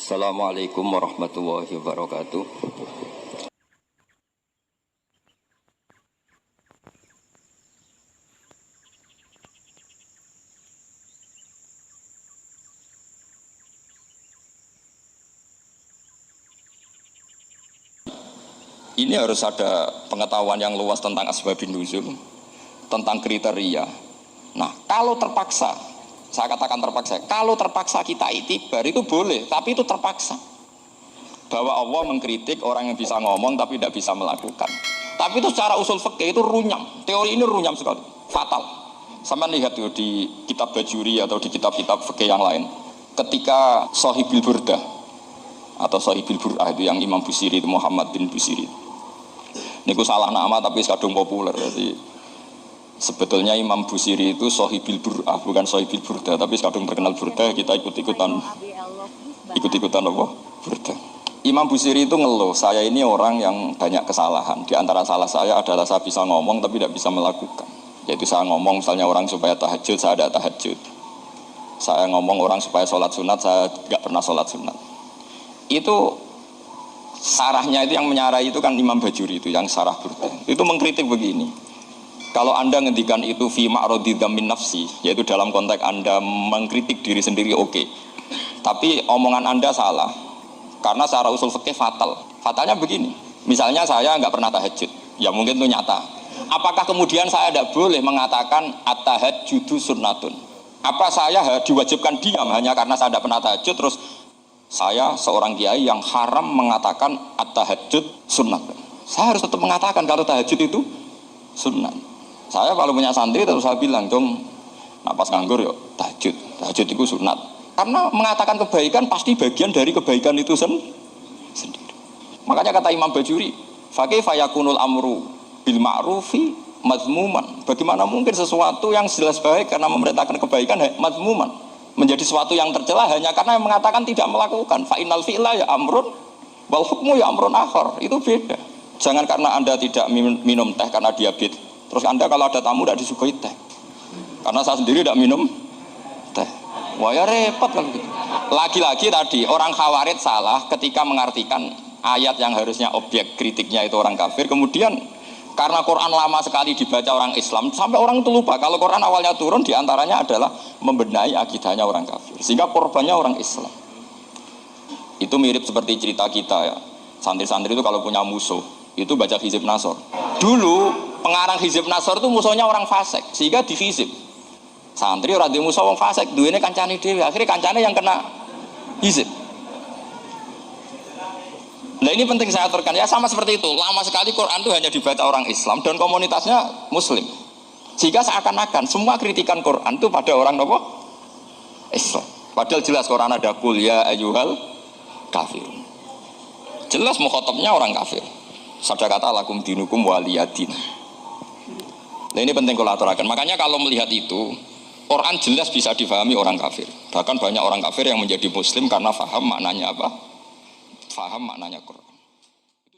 Assalamualaikum warahmatullahi wabarakatuh. Ini harus ada pengetahuan yang luas tentang asbabun nuzul, tentang kriteria. Nah, kalau terpaksa, saya katakan terpaksa, kalau terpaksa kita itibar itu boleh, tapi itu terpaksa. Bahwa Allah mengkritik orang yang bisa ngomong tapi tidak bisa melakukan. Tapi itu secara usul fikih itu runyam. Teori ini runyam sekali, fatal. Sampai lihat tuh di kitab Bajuri atau di kitab-kitab fikih yang lain. Ketika Shahibil Burdah atau Shahibil Bur'ah itu yang Imam Busiri itu Muhammad bin Busiri. Niku salah nama tapi kadung populer. Jadi sebetulnya Imam Busiri itu Shahibil Bur'ah bukan Shahibil Burdah, tapi kadung terkenal Burdah, kita ikut-ikutan apa? Burdah. Imam Busiri itu ngeluh, saya ini orang yang banyak kesalahan. Di antara salah saya adalah saya bisa ngomong tapi tidak bisa melakukan. Yaitu saya ngomong misalnya orang supaya tahajud, saya ada tahajud. Saya ngomong orang supaya sholat sunat, saya tidak pernah sholat sunat. Itu sarahnya itu yang menyarai itu kan Imam Bajuri itu yang sarah Burdah. Itu mengkritik begini. Kalau Anda ngendikan itu fi ma'radi dzammin nafsi, yaitu dalam konteks Anda mengkritik diri sendiri oke. Tapi omongan Anda salah. Karena secara usul fikih fatal. Fatalnya begini. Misalnya saya nggak pernah tahajud. Ya mungkin itu nyata. Apakah kemudian saya tidak boleh mengatakan at-tahajjudu sunnatun? Apa saya diwajibkan diam hanya karena saya tidak pernah tahajud terus saya seorang kiai yang haram mengatakan at-tahajjud sunnah. Saya harus tetap mengatakan kalau tahajud itu sunnah. Saya kalau punya santri terus saya bilang, "Dong, napas nganggur yuk tahajud. Tahajud itu sunnah." Karena mengatakan kebaikan pasti bagian dari kebaikan itu sendiri. Makanya kata Imam Bajuri, "Fa kaifa yakunul amru bil ma'rufi mazmuman." Bagaimana mungkin sesuatu yang jelas baik karena memerintahkan kebaikan mazmuman menjadi sesuatu yang tercela hanya karena mengatakan tidak melakukan. Fa innal fi'la ya amrun wal hukmu ya amrun akhar. Itu beda. Jangan karena Anda tidak minum teh karena diabetes, terus Anda kalau ada tamu tidak disuguhi teh. Karena saya sendiri tidak minum teh. Wah ya repot kan gitu. Lagi-lagi tadi orang Khawarij salah ketika mengartikan ayat yang harusnya objek kritiknya itu orang kafir, kemudian karena Quran lama sekali dibaca orang Islam sampai orang itu lupa kalau Quran awalnya turun diantaranya adalah membenahi akidahnya orang kafir, sehingga korbannya orang Islam. Itu mirip seperti cerita kita ya, santri-santri itu kalau punya musuh itu baca Hizib Nasor. Dulu pengarang Hizib Nasor itu musuhnya orang fasik, sehingga di Hizib santri ora duwe musuh wong fasik, duwene kancane dhewe, akhirnya kancane yang kena hizib. Nah ini penting saya aturkan ya, sama seperti itu. Lama sekali Quran itu hanya dibaca orang Islam dan komunitasnya Muslim, sehingga seakan-akan semua kritikan Quran itu pada orang apa? Islam. Padahal jelas Quran ada qul ya ayyuhal kafir. Jelas mukhatabnya orang kafir. Sabda kata lakum dinukum waliyadin. Nah ini penting kalau aturakan. Makanya kalau melihat itu Quran jelas bisa difahami orang kafir. Bahkan banyak orang kafir yang menjadi muslim karena faham maknanya apa? Faham maknanya Quran.